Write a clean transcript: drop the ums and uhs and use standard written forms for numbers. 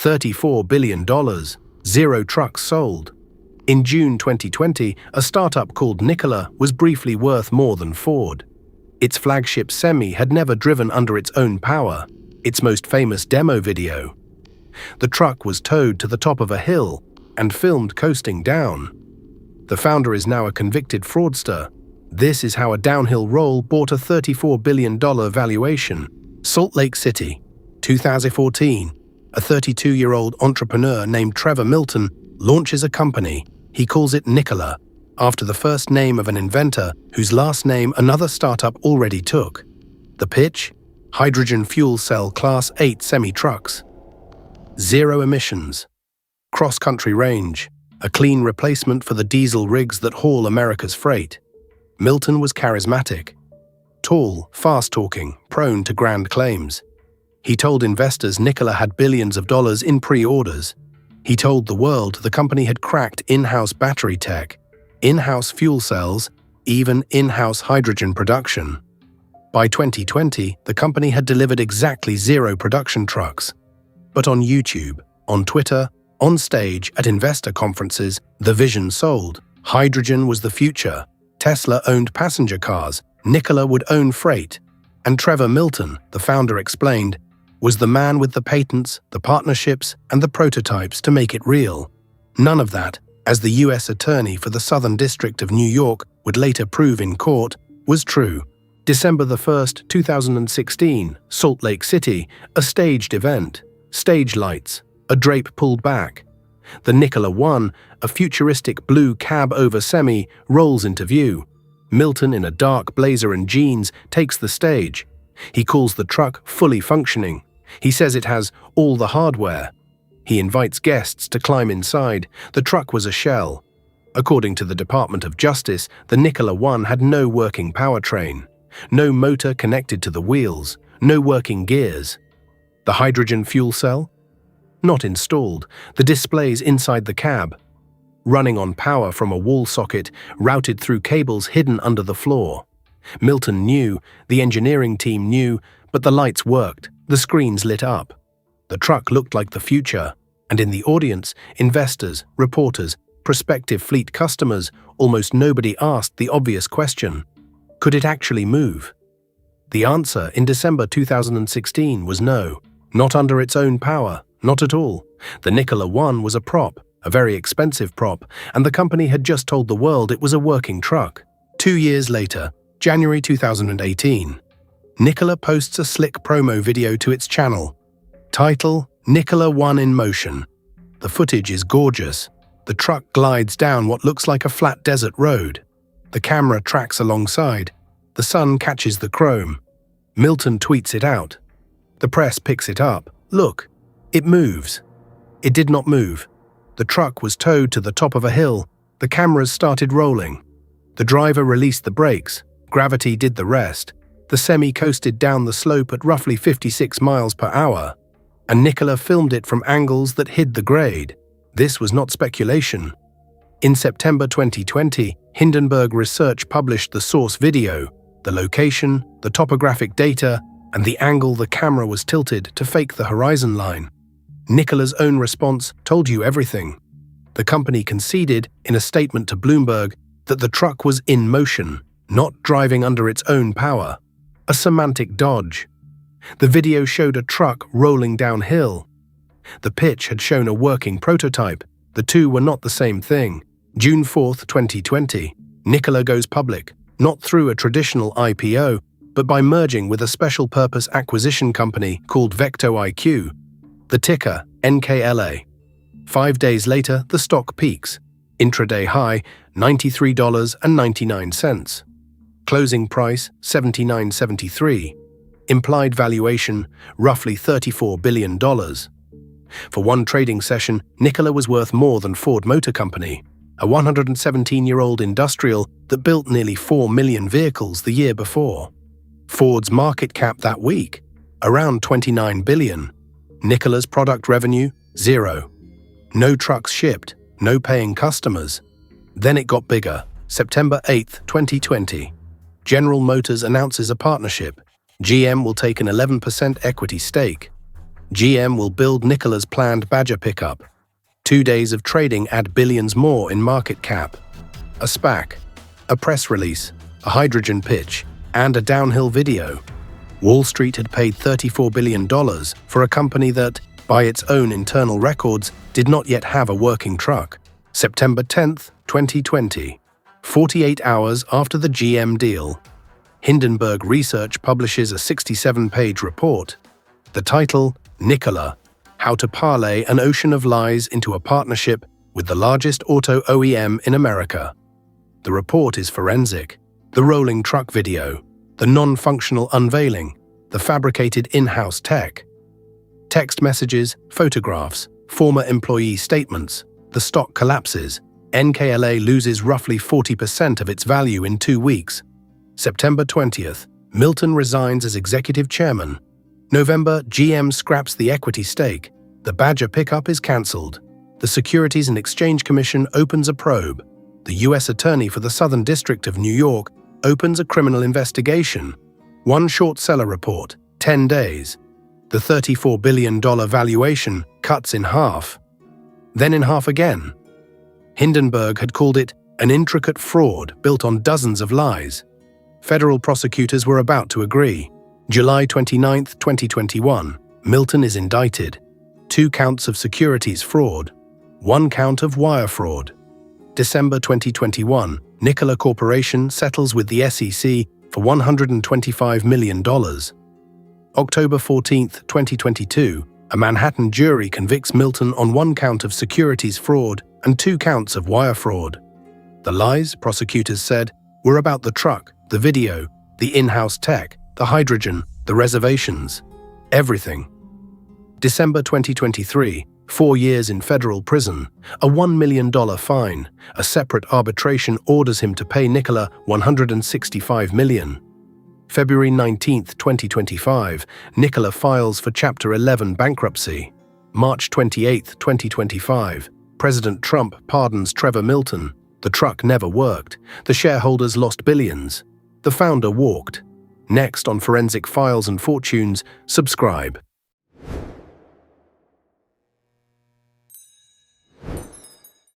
$34 billion, 0 trucks sold. In June 2020, a startup called Nikola was briefly worth more than Ford. Its flagship Semi had never driven under its own power, its most famous demo video. The truck was towed to the top of a hill and filmed coasting down. The founder is now a convicted fraudster. This is how a downhill roll bought a $34 billion valuation. Salt Lake City, 2014. A 32-year-old entrepreneur named Trevor Milton launches a company. He calls it Nikola, after the first name of an inventor whose last name another startup already took. The pitch? Hydrogen fuel cell Class 8 semi-trucks. Zero emissions. Cross-country range, a clean replacement for the diesel rigs that haul America's freight. Milton was charismatic. Tall, fast-talking, prone to grand claims. He told investors Nikola had billions of dollars in pre-orders. He told the world the company had cracked in-house battery tech, in-house fuel cells, even in-house hydrogen production. By 2020, the company had delivered exactly 0 production trucks. But on YouTube, on Twitter, on stage, at investor conferences, the vision sold. Hydrogen was the future. Tesla owned passenger cars. Nikola would own freight. And Trevor Milton, the founder, explained, was the man with the patents, the partnerships, and the prototypes to make it real. None of that, as the U.S. Attorney for the Southern District of New York would later prove in court, was true. December 1, 2016, Salt Lake City, a staged event. Stage lights, a drape pulled back. The Nikola 1, a futuristic blue cab-over Semi, rolls into view. Milton, in a dark blazer and jeans, takes the stage. He calls the truck fully functioning. He says it has all the hardware. He invites guests to climb inside. The truck was a shell. According to the Department of Justice, the Nikola 1 had no working powertrain, no motor connected to the wheels, no working gears. The hydrogen fuel cell? Not installed. The displays inside the cab, running on power from a wall socket routed through cables hidden under the floor. Milton knew, the engineering team knew, but the lights worked, the screens lit up. The truck looked like the future, and in the audience, investors, reporters, prospective fleet customers, almost nobody asked the obvious question: could it actually move? The answer in December 2016 was no, not under its own power, not at all. The Nikola 1 was a prop, a very expensive prop, and the company had just told the world it was a working truck. 2 years later, January 2018, Nikola posts a slick promo video to its channel. Title: Nikola 1 in motion. The footage is gorgeous. The truck glides down what looks like a flat desert road. The camera tracks alongside. The sun catches the chrome. Milton tweets it out. The press picks it up. Look, it moves. It did not move. The truck was towed to the top of a hill. The cameras started rolling. The driver released the brakes. Gravity did the rest. The Semi coasted down the slope at roughly 56 miles per hour, and Nikola filmed it from angles that hid the grade. This was not speculation. In September 2020, Hindenburg Research published the source video, the location, the topographic data, and the angle the camera was tilted to fake the horizon line. Nikola's own response told you everything. The company conceded, in a statement to Bloomberg, that the truck was in motion, not driving under its own power. A semantic dodge. The video showed a truck rolling downhill. The pitch had shown a working prototype. The two were not the same thing. June 4, 2020, Nikola goes public, not through a traditional IPO, but by merging with a special-purpose acquisition company called VectoIQ. The ticker, NKLA. 5 days later, the stock peaks. Intraday high, $93.99. Closing price, $79.73. Implied valuation, roughly $34 billion. For one trading session, Nikola was worth more than Ford Motor Company, a 117-year-old industrial that built nearly 4 million vehicles the year before. Ford's market cap that week, around $29 billion. Nikola's product revenue, 0. No trucks shipped, no paying customers. Then it got bigger. September 8, 2020. General Motors announces a partnership. GM will take an 11% equity stake. GM will build Nikola's planned Badger pickup. 2 days of trading add billions more in market cap. A SPAC, a press release, a hydrogen pitch, and a downhill video. Wall Street had paid $34 billion for a company that, by its own internal records, did not yet have a working truck. September 10, 2020, 48 hours after the GM deal. Hindenburg Research publishes a 67-page report. The title, Nikola, How to Parlay an Ocean of Lies into a Partnership with the Largest Auto OEM in America. The report is forensic. The rolling truck video, the non-functional unveiling, the fabricated in-house tech. Text messages, photographs, former employee statements. The stock collapses. NKLA loses roughly 40% of its value in 2 weeks. September 20th, Milton resigns as executive chairman. November, GM scraps the equity stake. The Badger pickup is cancelled. The Securities and Exchange Commission opens a probe. The U.S. Attorney for the Southern District of New York opens a criminal investigation. One short seller report, 10 days. The $34 billion valuation cuts in half. Then in half again. Hindenburg had called it an intricate fraud built on dozens of lies. Federal prosecutors were about to agree. July 29, 2021, Milton is indicted. 2 counts of securities fraud, 1 count of wire fraud. December 2021, Nikola Corporation settles with the SEC for $125 million. October 14, 2022, a Manhattan jury convicts Milton on 1 count of securities fraud and 2 counts of wire fraud. The lies, prosecutors said, were about the truck, the video, the in-house tech, the hydrogen, the reservations, everything. December 2023, 4 years in federal prison, a $1 million fine. A separate arbitration orders him to pay Nikola $165 million. February 19, 2025, Nikola files for Chapter 11 bankruptcy. March 28, 2025, President Trump pardons Trevor Milton. The truck never worked. The shareholders lost billions. The founder walked. Next on Forensic Files and Fortunes, subscribe.